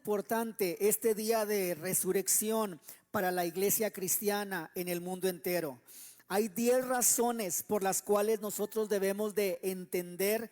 importante este día de resurrección para la iglesia cristiana en el mundo entero. Hay 10 razones por las cuales nosotros debemos de entender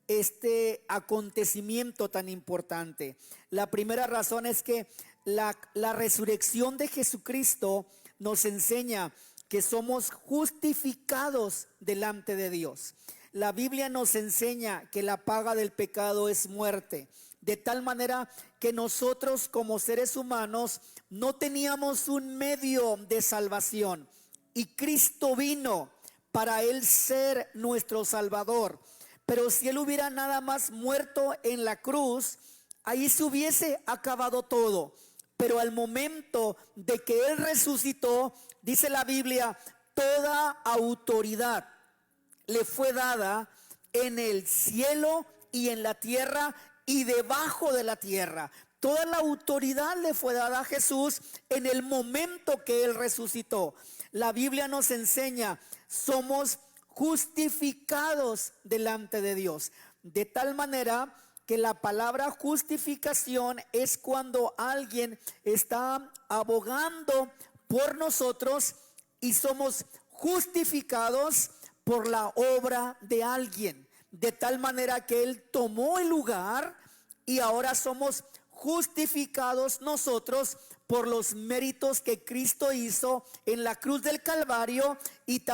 este acontecimiento tan importante. La primera razón es que la resurrección de Jesucristo nos enseña que somos justificados delante de Dios. La Biblia nos enseña que la paga del pecado es muerte, de tal manera que nosotros como seres humanos no teníamos un medio de salvación, y Cristo vino para Él ser nuestro Salvador. Pero si Él hubiera nada más muerto en la cruz, ahí se hubiese acabado todo. Pero al momento de que Él resucitó, dice la Biblia, toda autoridad le fue dada en el cielo y en la tierra y debajo de la tierra. Toda la autoridad le fue dada a Jesús en el momento que Él resucitó. La Biblia nos enseña, somos justificados delante de Dios. De tal manera que la palabra justificación es cuando alguien está abogando por nosotros y somos justificados por la obra de alguien. De tal manera que Él tomó el lugar y ahora somos justificados nosotros por los méritos que Cristo hizo en la cruz del Calvario. Y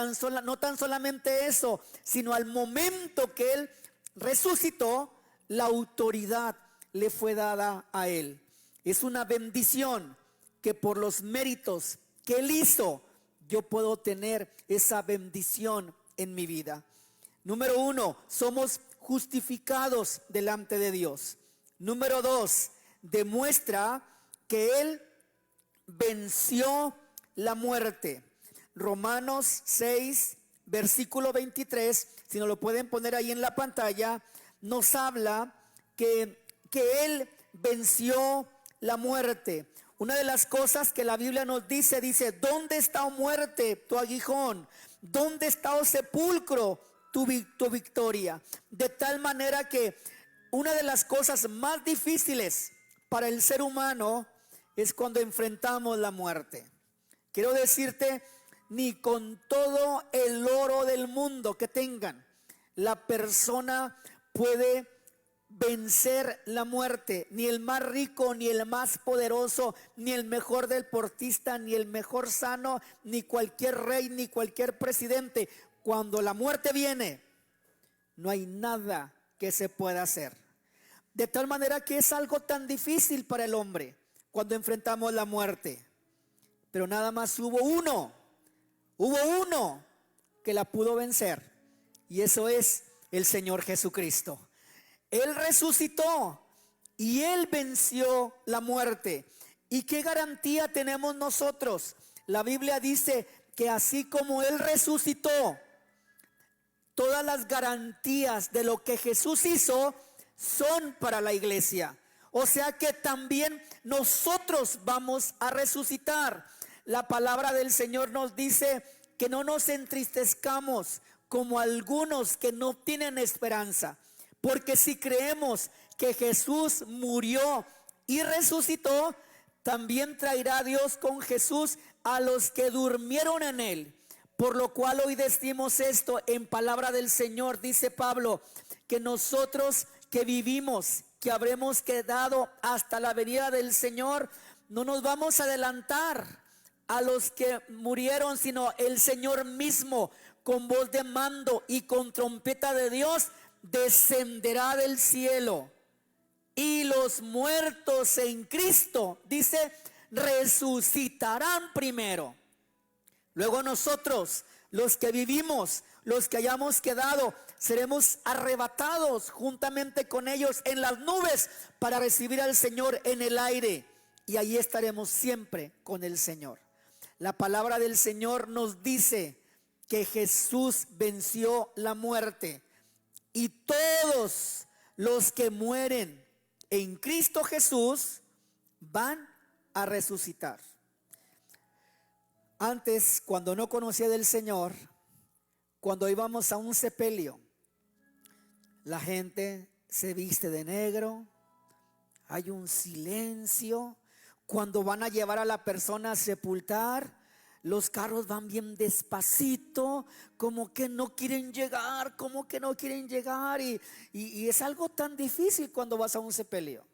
no tan solamente eso, sino al momento que Él resucitó, la autoridad le fue dada a Él. Es una bendición que por los méritos que Él hizo, yo puedo tener esa bendición en mi vida. Número 1, somos justificados delante de Dios. Número 2, demuestra que Él venció la muerte. Romanos 6, versículo 23, si nos lo pueden poner ahí en la pantalla, nos habla que Él venció la muerte. Una de las cosas que la Biblia nos dice, ¿dónde está, oh muerte, tu aguijón? ¿Dónde está, oh sepulcro, tu victoria? De tal manera que una de las cosas más difíciles para el ser humano es cuando enfrentamos la muerte. Quiero decirte, ni con todo el oro del mundo que tengan, la persona puede vencer la muerte. Ni el más rico, ni el más poderoso, ni el mejor deportista, ni el mejor sano, ni cualquier rey, ni cualquier presidente. Cuando la muerte viene, no hay nada que se pueda hacer. De tal manera que es algo tan difícil para el hombre cuando enfrentamos la muerte. Pero nada más hubo uno que la pudo vencer, y eso es el Señor Jesucristo. Él resucitó y Él venció la muerte. ¿Y qué garantía tenemos nosotros? La Biblia dice que así como Él resucitó, todas las garantías de lo que Jesús hizo son para la iglesia. O sea que también nosotros vamos a resucitar. La palabra del Señor nos dice que no nos entristezcamos como algunos que no tienen esperanza. Porque si creemos que Jesús murió y resucitó, también traerá Dios con Jesús a los que durmieron en Él. Por lo cual hoy decimos esto en palabra del Señor, dice Pablo, que nosotros que vivimos, que habremos quedado hasta la venida del Señor, no nos vamos a adelantar a los que murieron, sino el Señor mismo, con voz de mando y con trompeta de Dios, descenderá del cielo, y los muertos en Cristo, dice, resucitarán primero. Luego nosotros, los que vivimos, los que hayamos quedado, seremos arrebatados juntamente con ellos en las nubes para recibir al Señor en el aire, y ahí estaremos siempre con el Señor. La palabra del Señor nos dice que Jesús venció la muerte, y todos los que mueren en Cristo Jesús van a resucitar. Antes, cuando no conocía del Señor, cuando íbamos a un sepelio, la gente se viste de negro, hay un silencio. Cuando van a llevar a la persona a sepultar, los carros van bien despacito, como que no quieren llegar, como que no quieren llegar. Y es algo tan difícil cuando vas a un sepelio.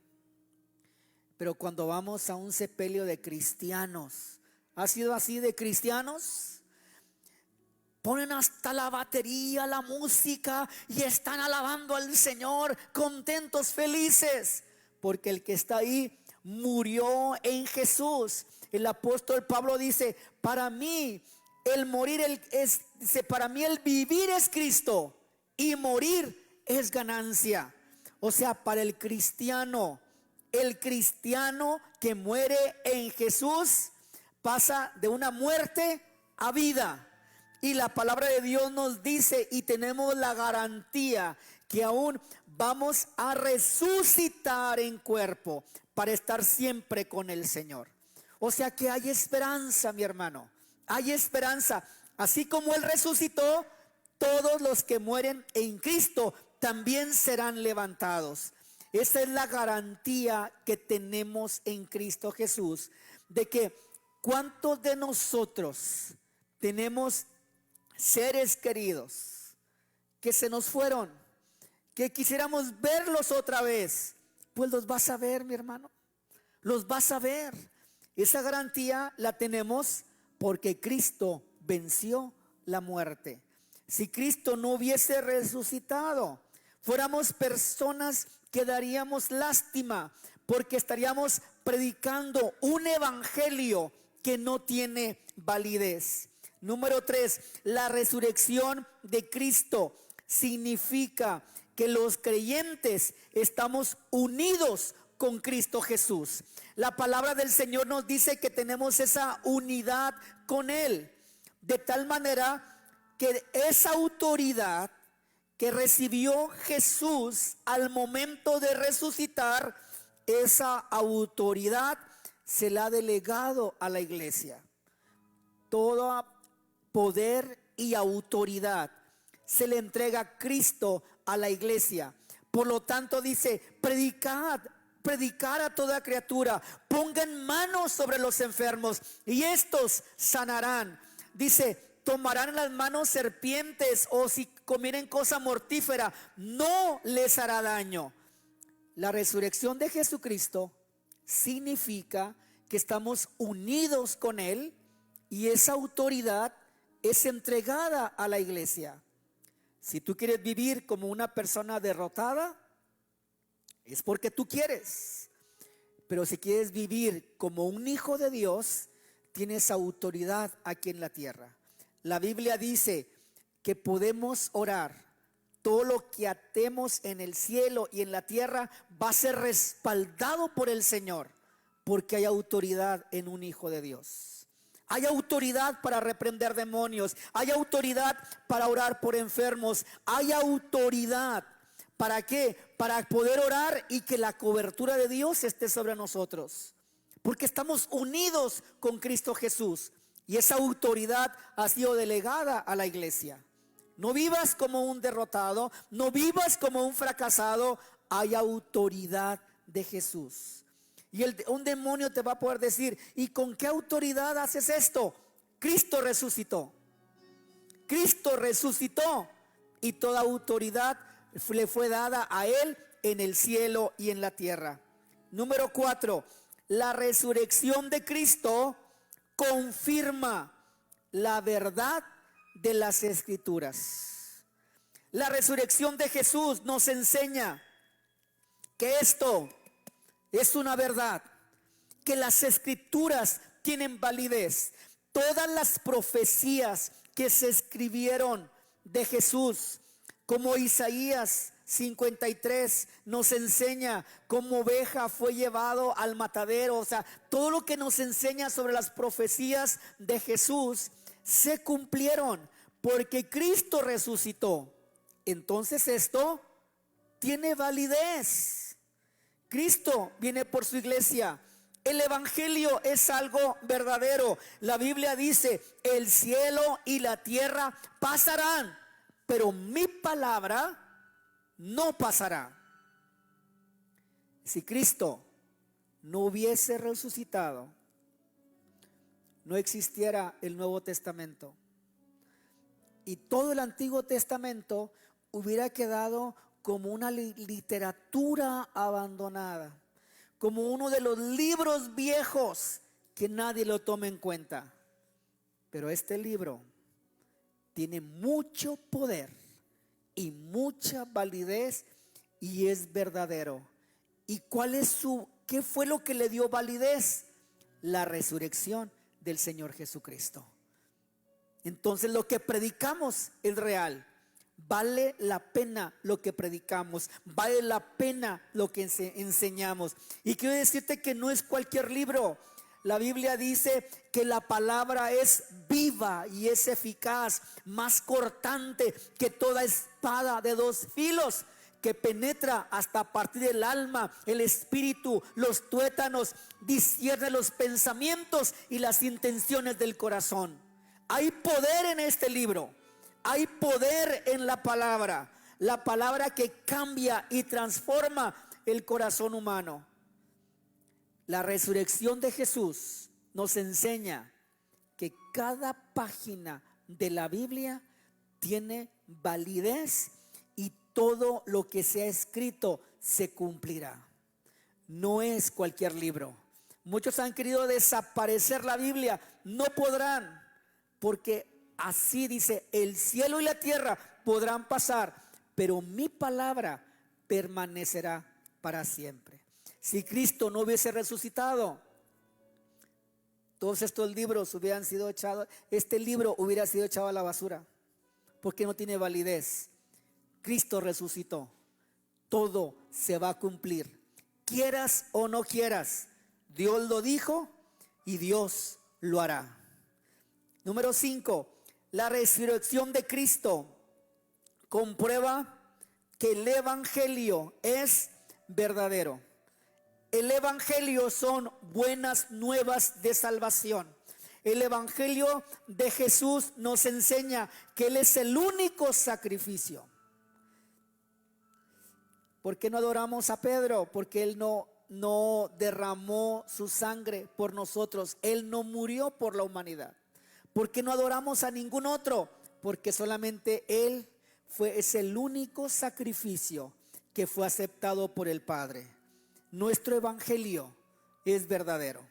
Pero cuando vamos a un sepelio de cristianos, ¿ha sido así de cristianos? Ponen hasta la batería, la música, y están alabando al Señor, contentos, felices, porque el que está ahí murió en Jesús. El apóstol Pablo dice: para mí el morir para mí el vivir es Cristo y morir es ganancia. O sea, para el cristiano que muere en Jesús pasa de una muerte a vida. Y la palabra de Dios nos dice, y tenemos la garantía, que aún vamos a resucitar en cuerpo para estar siempre con el Señor. O sea que hay esperanza, mi hermano, hay esperanza. Así como Él resucitó, todos los que mueren en Cristo también serán levantados. Esa es la garantía que tenemos en Cristo Jesús, de que ¿cuántos de nosotros tenemos seres queridos que se nos fueron, que quisiéramos verlos otra vez? Pues los vas a ver, mi hermano, los vas a ver. Esa garantía la tenemos porque Cristo venció la muerte. Si Cristo no hubiese resucitado, fuéramos personas que daríamos lástima, porque estaríamos predicando un evangelio que no tiene validez. Número 3, la resurrección de Cristo significa que los creyentes estamos unidos con Cristo Jesús. La palabra del Señor nos dice que tenemos esa unidad con Él, de tal manera que esa autoridad que recibió Jesús al momento de resucitar, esa autoridad se la ha delegado a la iglesia. Todo poder y autoridad se le entrega a Cristo a la iglesia. Por lo tanto dice: predicar a toda criatura, pongan manos sobre los enfermos y estos sanarán. Dice: tomarán en las manos serpientes, o si comieren cosa mortífera no les hará daño. La resurrección de Jesucristo significa que estamos unidos con Él, y esa autoridad es entregada a la iglesia. Si tú quieres vivir como una persona derrotada, es porque tú quieres. Pero si quieres vivir como un hijo de Dios, tienes autoridad aquí en la tierra. La Biblia dice que podemos orar. Todo lo que atemos en el cielo y en la tierra va a ser respaldado por el Señor, porque hay autoridad en un hijo de Dios. Hay autoridad para reprender demonios. Hay autoridad para orar por enfermos. Hay autoridad. ¿Para qué? Para poder orar y que la cobertura de Dios esté sobre nosotros. Porque estamos unidos con Cristo Jesús. Y esa autoridad ha sido delegada a la iglesia. No vivas como un derrotado. No vivas como un fracasado. Hay autoridad de Jesús. Y un demonio te va a poder decir: ¿y con qué autoridad haces esto? Cristo resucitó. Cristo resucitó, y toda autoridad le fue dada a Él en el cielo y en la tierra. Número 4, la resurrección de Cristo confirma la verdad de las Escrituras. La resurrección de Jesús nos enseña que esto es una verdad, que las Escrituras tienen validez. Todas las profecías que se escribieron de Jesús, como Isaías 53 nos enseña cómo oveja fue llevado al matadero. O sea, todo lo que nos enseña sobre las profecías de Jesús se cumplieron porque Cristo resucitó. Entonces esto tiene validez. Cristo viene por su iglesia. El evangelio es algo verdadero. La Biblia dice: el cielo y la tierra pasarán, pero mi palabra no pasará. Si Cristo no hubiese resucitado, no existiera el Nuevo Testamento. Y todo el Antiguo Testamento hubiera quedado como una literatura abandonada, como uno de los libros viejos que nadie lo toma en cuenta. Pero este libro tiene mucho poder y mucha validez y es verdadero. ¿Y qué fue lo que le dio validez? La resurrección del Señor Jesucristo. Entonces lo que predicamos es real. Vale la pena lo que predicamos, vale la pena lo que enseñamos. Y quiero decirte que no es cualquier libro. La Biblia dice que la palabra es viva y es eficaz, más cortante que toda espada de dos filos, que penetra hasta partir del alma, el espíritu, los tuétanos, discierne los pensamientos y las intenciones del corazón. Hay poder en este libro, hay poder en la palabra que cambia y transforma el corazón humano. La resurrección de Jesús nos enseña que cada página de la Biblia tiene validez y todo lo que se ha escrito se cumplirá. No es cualquier libro. Muchos han querido desaparecer la Biblia, no podrán, porque así dice: el cielo y la tierra podrán pasar, pero mi palabra permanecerá para siempre. Si Cristo no hubiese resucitado, todos estos libros hubieran sido echados, este libro hubiera sido echado a la basura, porque no tiene validez. Cristo resucitó, todo se va a cumplir, quieras o no quieras. Dios lo dijo y Dios lo hará. Número 5, la resurrección de Cristo comprueba que el evangelio es verdadero. El evangelio son buenas nuevas de salvación. El evangelio de Jesús nos enseña que Él es el único sacrificio. ¿Por qué no adoramos a Pedro? Porque Él no derramó su sangre por nosotros. Él no murió por la humanidad. ¿Por qué no adoramos a ningún otro? Porque solamente Él es el único sacrificio que fue aceptado por el Padre. Nuestro evangelio es verdadero.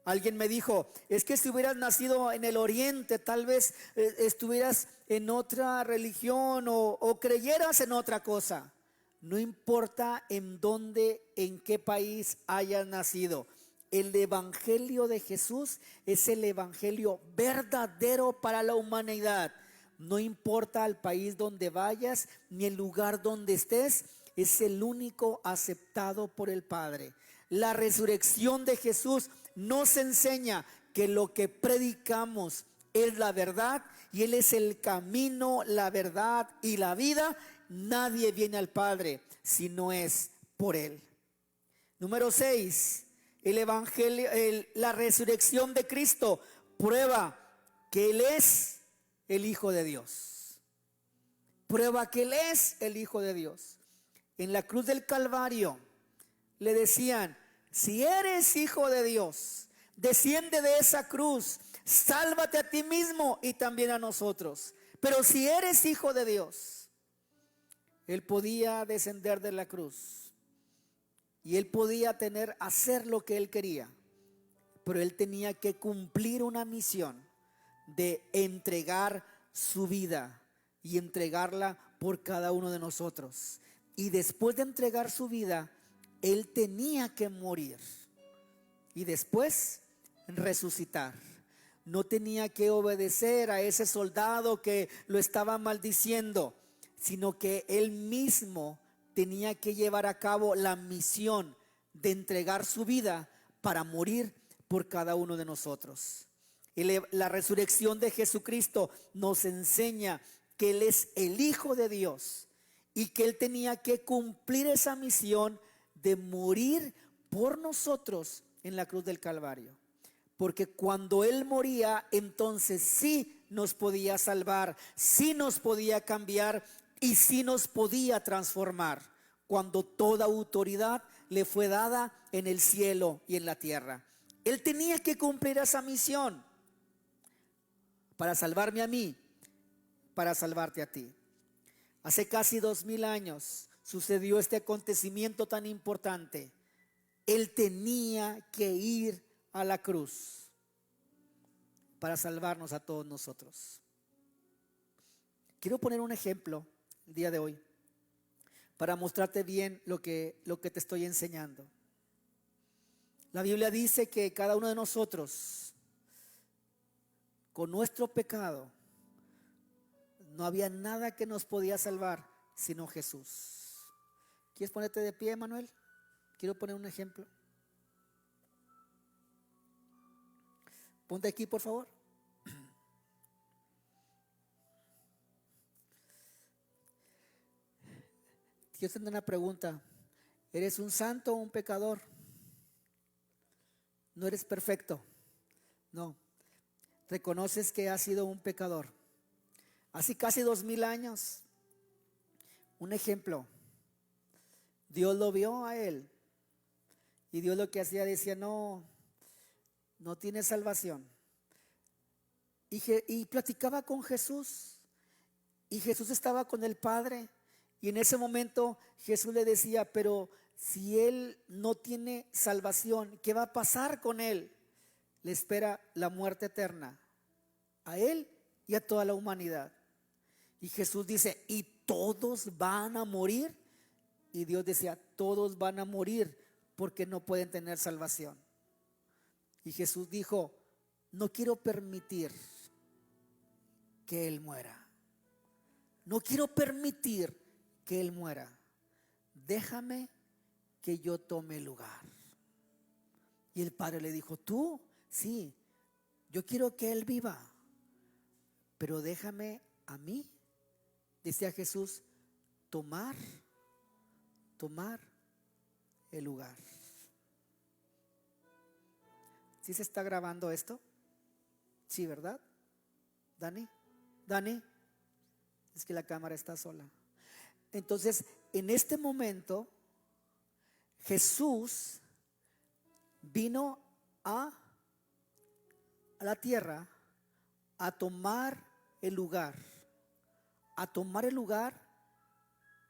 Alguien me dijo: es que si hubieras nacido en el oriente, tal vez estuvieras en otra religión o creyeras en otra cosa. No importa en dónde, en qué país hayas nacido. El evangelio de Jesús es el evangelio verdadero para la humanidad. No importa el país donde vayas ni el lugar donde estés, es el único aceptado por el Padre. La resurrección de Jesús nos enseña que lo que predicamos es la verdad y Él es el camino, la verdad y la vida. Nadie viene al Padre si no es por Él. Número 6, el evangelio, la resurrección de Cristo prueba que Él es el Hijo de Dios. Prueba que Él es el Hijo de Dios. En la cruz del Calvario le decían: si eres Hijo de Dios, desciende de esa cruz, sálvate a ti mismo y también a nosotros. Pero si eres Hijo de Dios, Él podía descender de la cruz y Él podía hacer lo que Él quería, pero Él tenía que cumplir una misión de entregar su vida y entregarla por cada uno de nosotros. Y después de entregar su vida, Él tenía que morir y después resucitar. No tenía que obedecer a ese soldado que lo estaba maldiciendo, sino que Él mismo tenía que llevar a cabo la misión de entregar su vida para morir por cada uno de nosotros. La resurrección de Jesucristo nos enseña que Él es el Hijo de Dios y que Él tenía que cumplir esa misión de morir por nosotros en la cruz del Calvario. Porque cuando Él moría, entonces sí nos podía salvar, sí nos podía cambiar y sí nos podía transformar. Cuando toda autoridad le fue dada en el cielo y en la tierra. Él tenía que cumplir esa misión para salvarme a mí, para salvarte a ti. Hace casi 2000 años sucedió este acontecimiento tan importante. Él tenía que ir a la cruz para salvarnos a todos nosotros. Quiero poner un ejemplo el día de hoy para mostrarte bien lo que te estoy enseñando. La Biblia dice que cada uno de nosotros, con nuestro pecado, no había nada que nos podía salvar sino Jesús. ¿Quieres ponerte de pie, Manuel? Quiero poner un ejemplo. Ponte aquí, por favor. Quiero hacer una pregunta. ¿Eres un santo o un pecador? No eres perfecto. No. Reconoces que has sido un pecador. Hace casi 2000 años. Un ejemplo. Dios lo vio a él. Y Dios lo que hacía, decía, no tiene salvación. Y platicaba con Jesús. Y Jesús estaba con el Padre. Y en ese momento Jesús le decía, pero si él no tiene salvación, ¿qué va a pasar con él? Le espera la muerte eterna, a él y a toda la humanidad. Y Jesús dice, ¿y todos van a morir? Y Dios decía, todos van a morir porque no pueden tener salvación. Y Jesús dijo, no quiero permitir que él muera. No quiero permitir que él muera. Déjame que yo tome el lugar. Y el Padre le dijo, tú, sí, yo quiero que él viva, pero déjame a mí, decía Jesús, tomar el lugar. ¿Sí se está grabando esto? Sí, ¿verdad? Dani, es que la cámara está sola. Entonces, en este momento, Jesús vino a la tierra a tomar el lugar,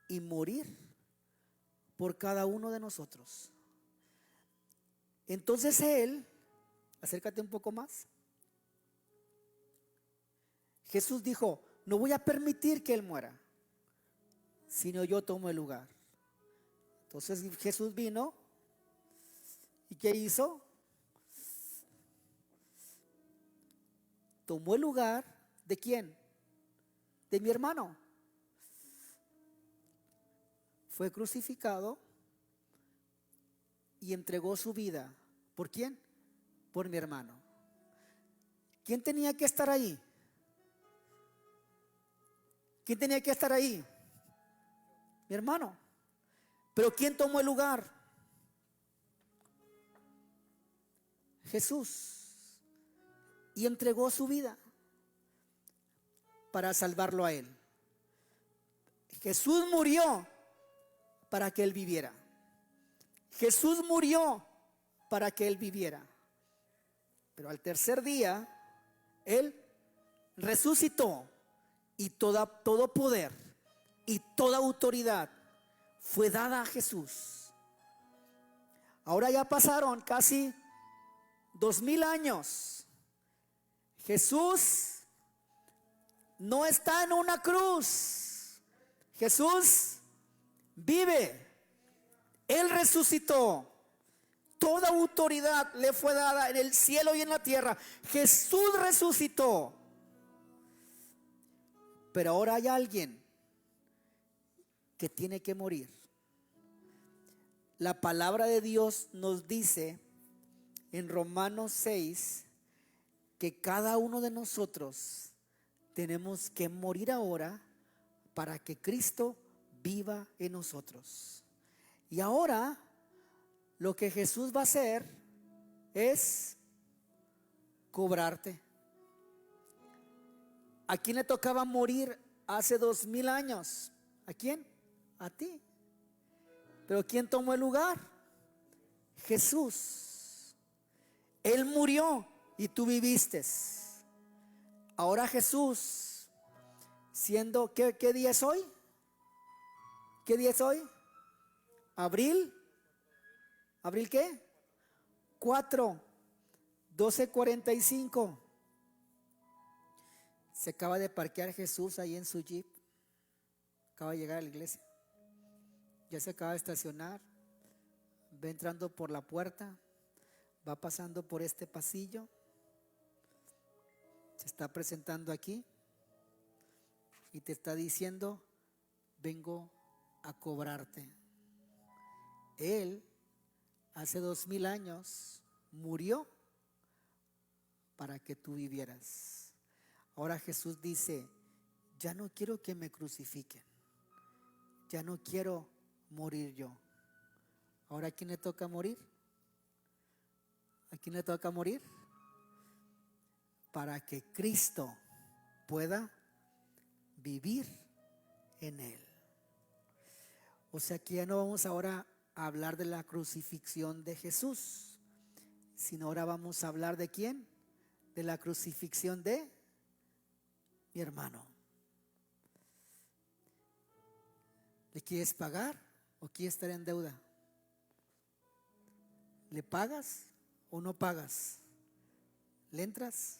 y morir por cada uno de nosotros. Entonces él, acércate un poco más. Jesús dijo, no voy a permitir que él muera, sino yo tomo el lugar. Entonces Jesús vino y ¿qué hizo? Tomó el lugar ¿de quién? De mi hermano. Fue crucificado y entregó su vida. ¿Por quién? Por mi hermano. ¿Quién tenía que estar ahí? ¿Quién tenía que estar ahí? Mi hermano. Pero ¿quién tomó el lugar? Jesús. Y entregó su vida para salvarlo a él. Jesús murió para que él viviera. Jesús murió para que él viviera. Pero al tercer día, él resucitó y todo poder y toda autoridad fue dada a Jesús. Ahora ya pasaron casi 2000 años. Jesús no está en una cruz. Jesús vive. Él resucitó. Toda autoridad le fue dada en el cielo y en la tierra. Jesús resucitó. Pero ahora hay alguien que tiene que morir. La palabra de Dios nos dice en Romanos 6 que cada uno de nosotros tenemos que morir ahora para que Cristo viva en nosotros. Y ahora lo que Jesús va a hacer es cobrarte. ¿A quién le tocaba morir hace 2000 años? ¿A quién? A ti. Pero ¿quién tomó el lugar? Jesús. Él murió y tú viviste. Ahora Jesús, siendo, ¿qué día es hoy? ¿Qué día es hoy? ¿Abril? ¿Abril qué? 4, 12:45. Se acaba de parquear Jesús ahí en su jeep. Acaba de llegar a la iglesia. Ya se acaba de estacionar. Va entrando por la puerta. Va pasando por este pasillo. Se está presentando aquí. Y te está diciendo: vengo a cobrarte. Él hace 2000 años murió para que tú vivieras. Ahora Jesús dice: ya no quiero que me crucifiquen, ya no quiero morir yo. Ahora, ¿a quién le toca morir? ¿A quién le toca morir? Para que Cristo pueda vivir en él. O sea que ya no vamos ahora a hablar de la crucifixión de Jesús, sino ahora vamos a hablar ¿de quién? De la crucifixión de mi hermano. ¿Le quieres pagar o quieres estar en deuda? ¿Le pagas o no pagas? ¿Le entras?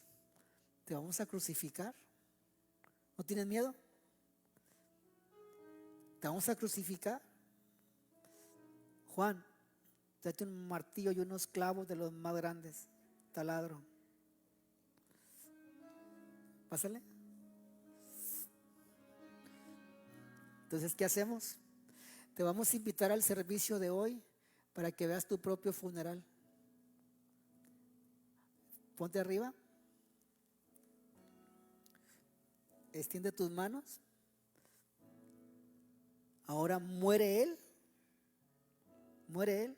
¿Te vamos a crucificar? ¿No tienes miedo? ¿Te vamos a crucificar? Juan, date un martillo y unos clavos de los más grandes, taladro. Pásale. Entonces, ¿qué hacemos? Te vamos a invitar al servicio de hoy para que veas tu propio funeral. Ponte arriba. Extiende tus manos. Ahora muere él. Muere él.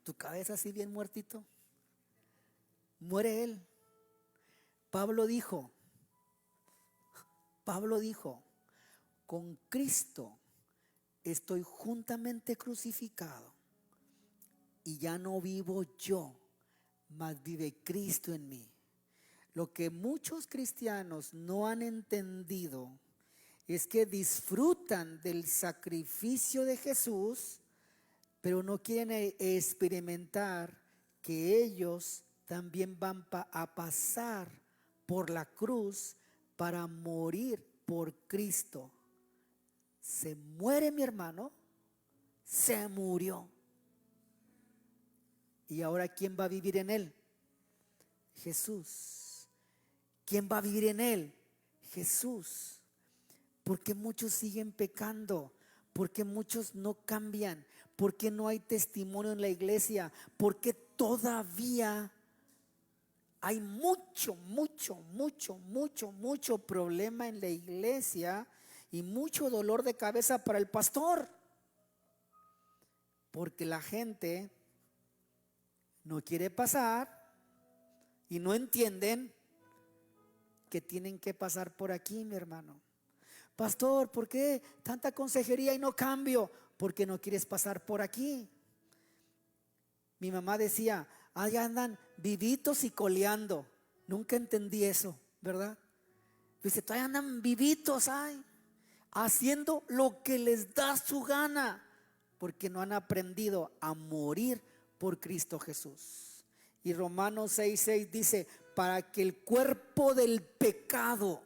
Tu cabeza así bien muertito. Muere él. Pablo dijo, con Cristo estoy juntamente crucificado y ya no vivo yo, mas vive Cristo en mí. Lo que muchos cristianos no han entendido es que disfrutan del sacrificio de Jesús, pero no quieren experimentar que ellos también van a pasar por la cruz para morir por Cristo. Se muere mi hermano, se murió. ¿Y ahora quién va a vivir en él? Jesús. ¿Quién va a vivir en él? Jesús. Porque muchos siguen pecando, porque muchos no cambian, porque no hay testimonio en la iglesia, porque todavía hay mucho problema en la iglesia y mucho dolor de cabeza para el pastor, porque la gente no quiere pasar y no entienden que tienen que pasar por aquí, mi hermano. Pastor, ¿por qué tanta consejería y no cambio? Porque no quieres pasar por aquí. Mi mamá decía, allá andan vivitos y coleando. Nunca entendí eso, ¿verdad? Dice, todavía andan vivitos, haciendo lo que les da su gana, porque no han aprendido a morir por Cristo Jesús. Y Romanos 6:6 dice, para que el cuerpo del pecado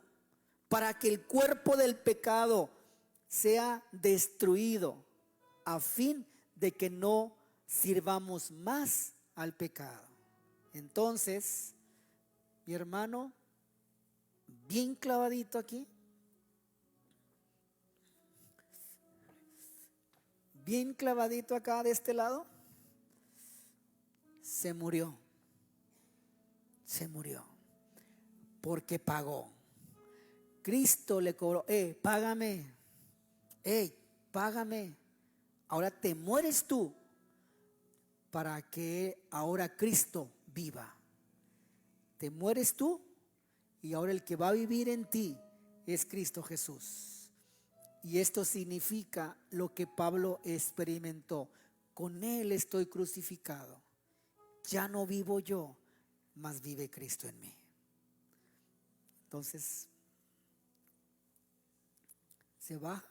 sea destruido, a fin de que no sirvamos más al pecado. Entonces, mi hermano, bien clavadito aquí, bien clavadito acá de este lado, se murió porque pagó. Cristo le cobró, págame, págame. Ahora te mueres tú para que ahora Cristo viva. Te mueres tú y ahora el que va a vivir en ti es Cristo Jesús. Y esto significa lo que Pablo experimentó. con Él estoy crucificado. Ya no vivo yo, mas vive Cristo en mí. Entonces, se va.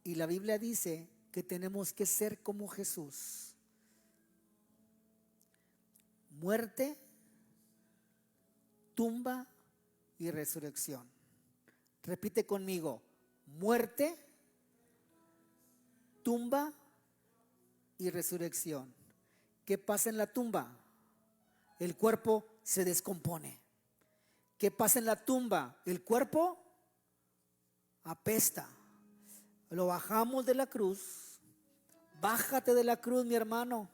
Y la Biblia dice que tenemos que ser como Jesús. Muerte, tumba y resurrección. Repite conmigo: muerte, tumba y resurrección. ¿Qué pasa en la tumba? El cuerpo se descompone. ¿Qué pasa en la tumba? El cuerpo apesta. Lo bajamos de la cruz. Bájate de la cruz, mi hermano,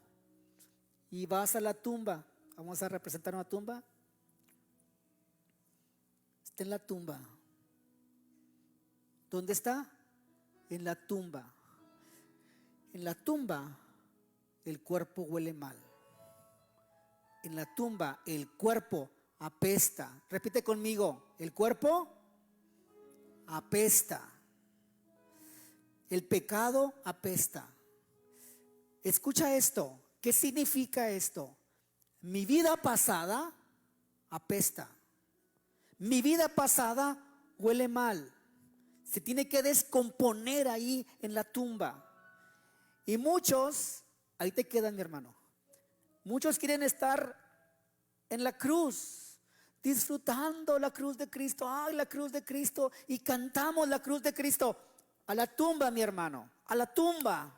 y vas a la tumba. Vamos a representar una tumba. Está en la tumba. ¿Dónde está? En la tumba. En la tumba el cuerpo huele mal. En la tumba el cuerpo apesta. Repite conmigo: el cuerpo apesta. El pecado apesta. Escucha esto. ¿Qué significa esto? Mi vida pasada apesta. Mi vida pasada huele mal. Se tiene que descomponer ahí en la tumba. Y muchos, ahí te quedan, mi hermano, muchos quieren estar en la cruz, disfrutando la cruz de Cristo. Ay, la cruz de Cristo. Y cantamos la cruz de Cristo. A la tumba, mi hermano, a la tumba.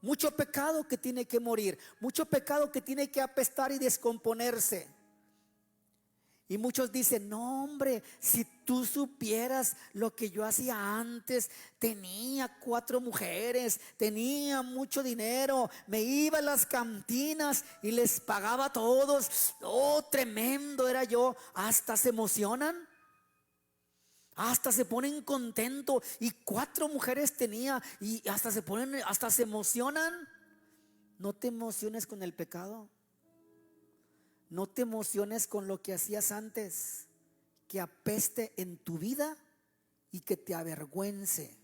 Mucho pecado que tiene que morir, mucho pecado que tiene que apestar y descomponerse. Y muchos dicen: no, hombre, si tú supieras lo que yo hacía antes. Tenía 4 mujeres, tenía mucho dinero, me iba a las cantinas y les pagaba a todos. Oh, tremendo era yo. Hasta se emocionan, hasta se ponen contentos. Y 4 mujeres tenía y hasta se emocionan. No te emociones con el pecado. No te emociones con lo que hacías antes, que apeste en tu vida y que te avergüence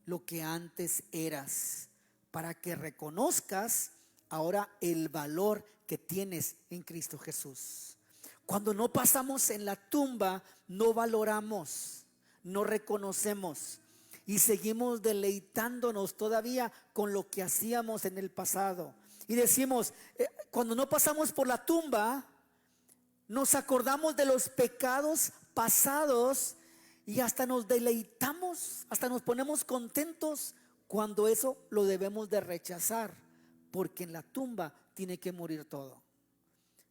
lo que antes eras, para que reconozcas ahora el valor que tienes en Cristo Jesús. Cuando no pasamos en la tumba, no valoramos, no reconocemos y seguimos deleitándonos todavía con lo que hacíamos en el pasado. Y decimos, cuando no pasamos por la tumba, nos acordamos de los pecados pasados y hasta nos deleitamos, hasta nos ponemos contentos, cuando eso lo debemos de rechazar, porque en la tumba tiene que morir todo.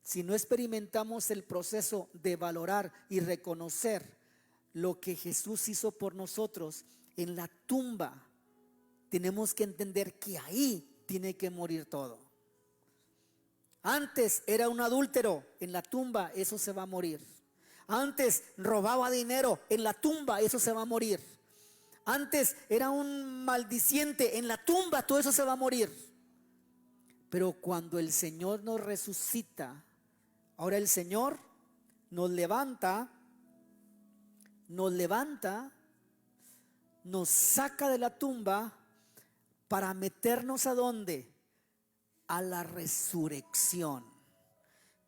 Si no experimentamos el proceso de valorar y reconocer lo que Jesús hizo por nosotros en la tumba, tenemos que entender que ahí tiene que morir todo. Antes era un adúltero, en la tumba eso se va a morir. Antes robaba dinero, en la tumba eso se va a morir. Antes era un maldiciente, en la tumba todo eso se va a morir. Pero cuando el Señor nos resucita, ahora el Señor nos levanta, nos saca de la tumba para meternos ¿a dónde? A la resurrección,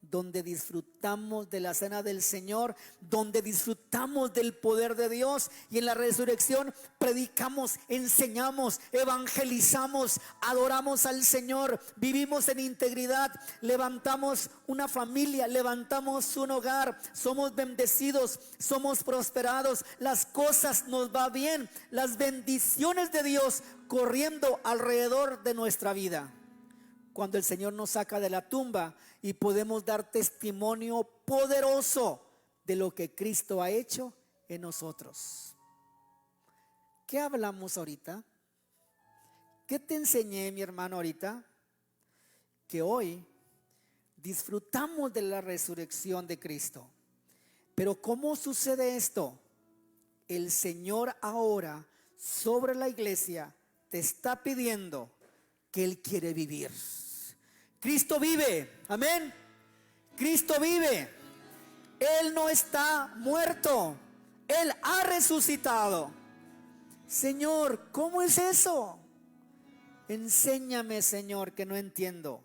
donde disfrutamos de la cena del Señor, donde disfrutamos del poder de Dios. Y en la resurrección predicamos, enseñamos, evangelizamos, adoramos al Señor, vivimos en integridad, levantamos una familia, levantamos un hogar, somos bendecidos, somos prosperados, las cosas nos va bien, las bendiciones de Dios corriendo alrededor de nuestra vida. Cuando el Señor nos saca de la tumba y podemos dar testimonio poderoso de lo que Cristo ha hecho en nosotros. ¿Qué hablamos ahorita? ¿Qué te enseñé, mi hermano, ahorita? Que hoy disfrutamos de la resurrección de Cristo. Pero ¿cómo sucede esto? El Señor ahora sobre la iglesia te está pidiendo que Él quiere vivir. Cristo vive, amén. Cristo vive. Él no está muerto, Él ha resucitado. Señor, ¿cómo es eso? Enséñame, Señor, que no entiendo.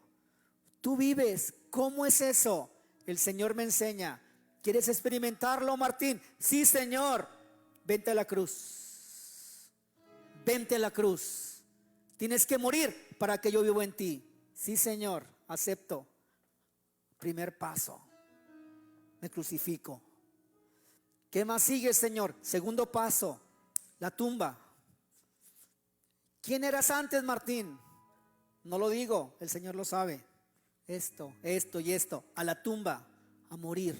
Tú vives, ¿cómo es eso? El Señor me enseña. ¿Quieres experimentarlo, Martín? Sí, Señor. Vente a la cruz. Vente a la cruz. Tienes que morir para que yo viva en ti. Sí, Señor, acepto. Primer paso. Me crucifico. ¿Qué más sigue, Señor? Segundo paso, la tumba. ¿Quién eras antes, Martín? No lo digo, el Señor lo sabe. Esto y esto. A la tumba, a morir.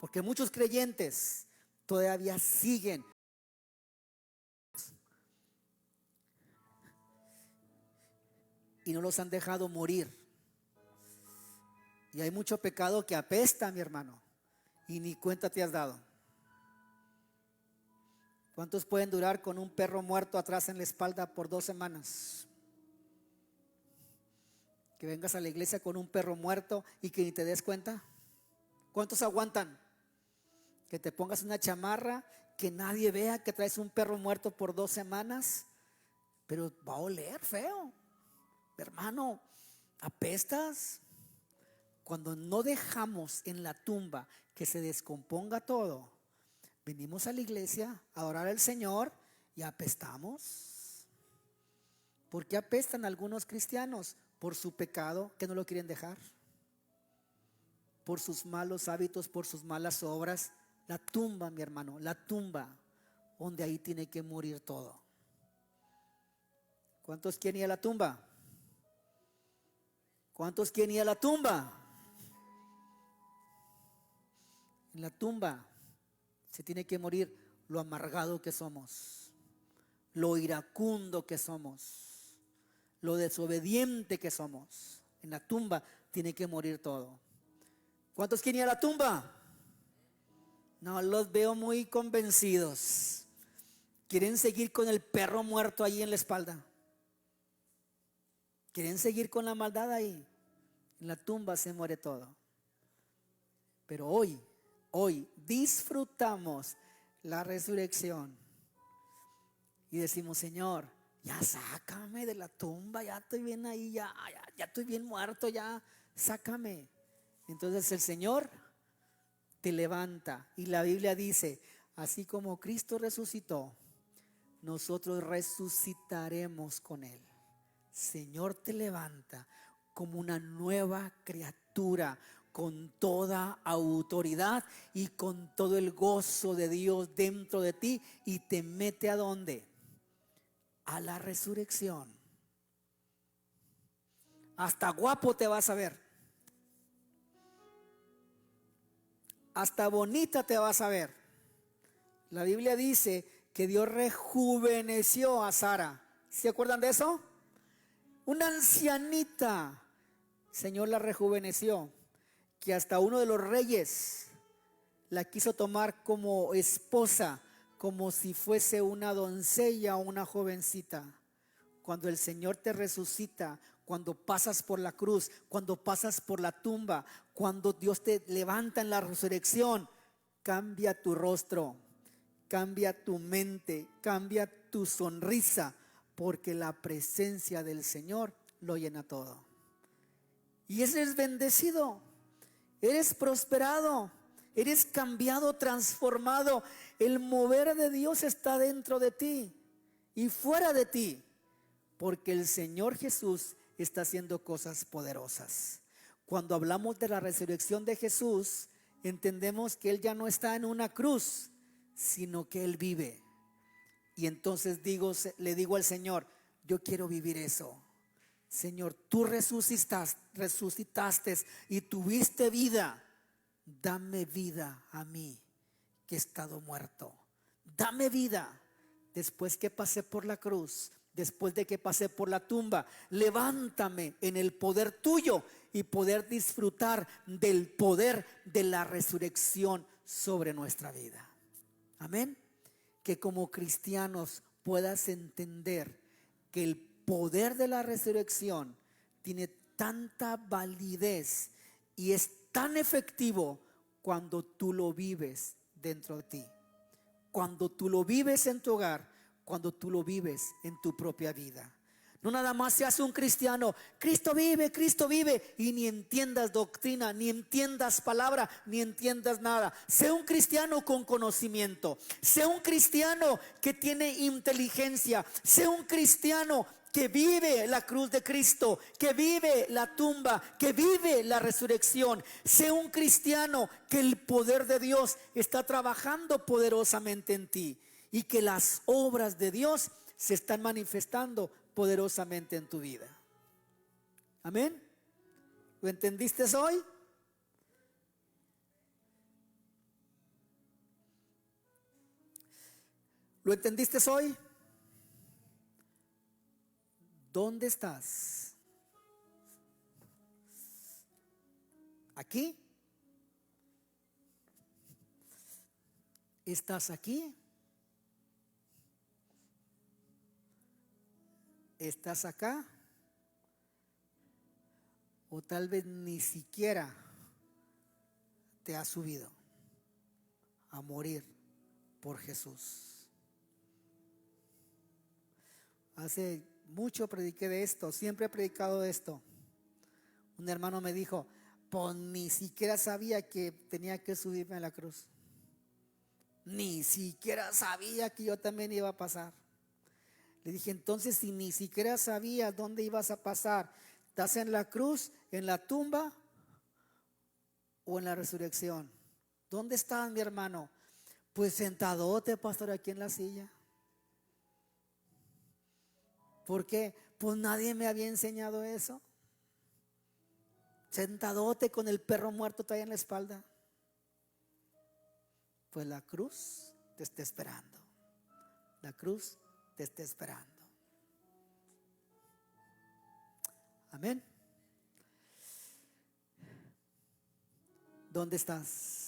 Porque muchos creyentes todavía siguen. Y no los han dejado morir. Y hay mucho pecado que apesta, mi hermano. Y ni cuenta te has dado. ¿Cuántos pueden durar con un perro muerto atrás en la espalda por 2 semanas? Que vengas a la iglesia con un perro muerto y que ni te des cuenta. ¿Cuántos aguantan? Que te pongas una chamarra, que nadie vea que traes un perro muerto por 2 semanas, pero va a oler feo. Hermano, apestas. Cuando no dejamos en la tumba que se descomponga todo, venimos a la iglesia a adorar al Señor y apestamos. ¿Por qué apestan algunos cristianos? Por su pecado, que no lo quieren dejar, por sus malos hábitos, por sus malas obras. La tumba, mi hermano, la tumba, donde ahí tiene que morir todo. ¿Cuántos quieren ir a la tumba? ¿Cuántos quieren ir a la tumba? En la tumba se tiene que morir lo amargado que somos, lo iracundo que somos, lo desobediente que somos. En la tumba tiene que morir todo. ¿Cuántos quieren ir a la tumba? No los veo muy convencidos. ¿Quieren seguir con el perro muerto ahí en la espalda? ¿Quieren seguir con la maldad ahí? En la tumba se muere todo. Pero hoy disfrutamos la resurrección y decimos: Señor, ya sácame de la tumba, ya estoy bien ahí, ya estoy bien muerto, ya sácame. Entonces el Señor te levanta, y la Biblia dice: así como Cristo resucitó, nosotros resucitaremos con Él. Señor te levanta como una nueva criatura, con toda autoridad y con todo el gozo de Dios dentro de ti, y te mete ¿a dónde? A la resurrección. Hasta guapo te vas a ver, hasta bonita te vas a ver. La Biblia dice que Dios rejuveneció a Sara. ¿Se acuerdan de eso? Una ancianita, Señor la rejuveneció, que hasta uno de los reyes la quiso tomar como esposa, como si fuese una doncella o una jovencita. Cuando el Señor te resucita, cuando pasas por la cruz, cuando pasas por la tumba, cuando Dios te levanta en la resurrección, cambia tu rostro, cambia tu mente, cambia tu sonrisa, porque la presencia del Señor lo llena todo. Y eres bendecido, eres prosperado, eres cambiado, transformado. El mover de Dios está dentro de ti y fuera de ti, porque el Señor Jesús está haciendo cosas poderosas. Cuando hablamos de la resurrección de Jesús, entendemos que Él ya no está en una cruz, sino que Él vive. Y entonces le digo al Señor: yo quiero vivir eso. Señor, tú resucitaste y tuviste vida. Dame vida a mí, que he estado muerto. Dame vida. Después que pasé por la cruz, después de que pasé por la tumba, levántame en el poder tuyo y poder disfrutar del poder de la resurrección sobre nuestra vida. Amén. Que como cristianos puedas entender que el poder de la resurrección tiene tanta validez y es tan efectivo cuando tú lo vives dentro de ti, cuando tú lo vives en tu hogar, cuando tú lo vives en tu propia vida. No nada más se hace un cristiano, Cristo vive, y ni entiendas doctrina, ni entiendas palabra, ni entiendas nada. Sé un cristiano con conocimiento, sé un cristiano que tiene inteligencia, sé un cristiano que vive la cruz de Cristo, que vive la tumba, que vive la resurrección. Sé un cristiano que el poder de Dios está trabajando poderosamente en ti y que las obras de Dios se están manifestando poderosamente en tu vida. Amén. ¿Lo entendiste hoy? ¿Lo entendiste hoy? ¿Dónde estás? ¿Aquí? ¿Estás aquí? ¿Estás acá? O tal vez ni siquiera te has subido a morir por Jesús. Hace mucho prediqué de esto, siempre he predicado de esto. Un hermano me dijo, pues ni siquiera sabía que tenía que subirme a la cruz. Ni siquiera sabía que yo también iba a pasar. Le dije, entonces si ni siquiera sabías dónde ibas a pasar, ¿estás en la cruz, en la tumba o en la resurrección? ¿Dónde estás, mi hermano? Pues sentadote, pastor, aquí en la silla. ¿Por qué? Pues nadie me había enseñado eso. Sentadote con el perro muerto todavía en la espalda. Pues la cruz te está esperando. La cruz te está esperando. Amén. ¿Dónde estás?